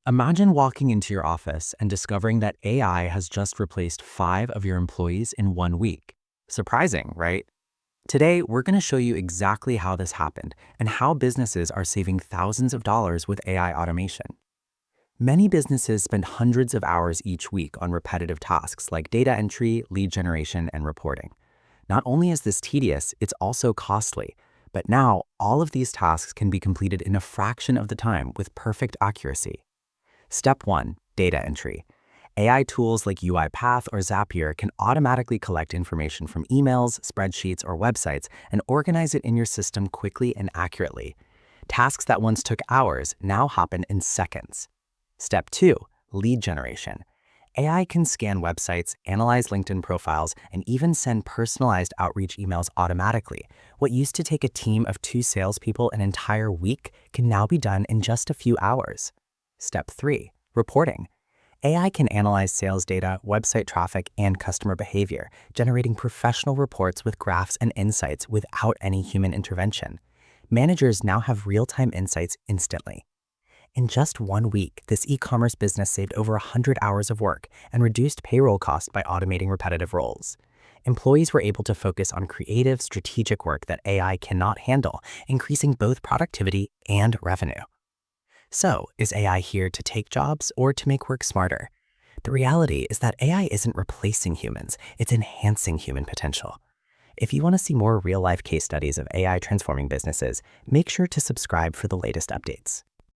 Imagine walking into your office and discovering that AI has just replaced 5 of your employees in 1 week. Surprising, right? Today, we're going to show you exactly how this happened and how businesses are saving thousands of dollars with AI automation. Many businesses spend hundreds of hours each week on repetitive tasks like data entry, lead generation, and reporting. Not only is this tedious, it's also costly. But now, all of these tasks can be completed in a fraction of the time with perfect accuracy. Step 1. Data entry. AI tools like UiPath or Zapier can automatically collect information from emails, spreadsheets, or websites and organize it in your system quickly and accurately. Tasks that once took hours now happen in seconds. Step 2. Lead generation. AI can scan websites, analyze LinkedIn profiles, and even send personalized outreach emails automatically. What used to take a team of 2 salespeople an entire week can now be done in just a few hours. Step 3. Reporting. AI can analyze sales data, website traffic, and customer behavior, generating professional reports with graphs and insights without any human intervention. Managers now have real-time insights instantly. In just 1 week, this e-commerce business saved over 100 hours of work and reduced payroll costs by automating repetitive roles. Employees were able to focus on creative, strategic work that AI cannot handle, increasing both productivity and revenue. So, is AI here to take jobs or to make work smarter? The reality is that AI isn't replacing humans, it's enhancing human potential. If you want to see more real-life case studies of AI transforming businesses, make sure to subscribe for the latest updates.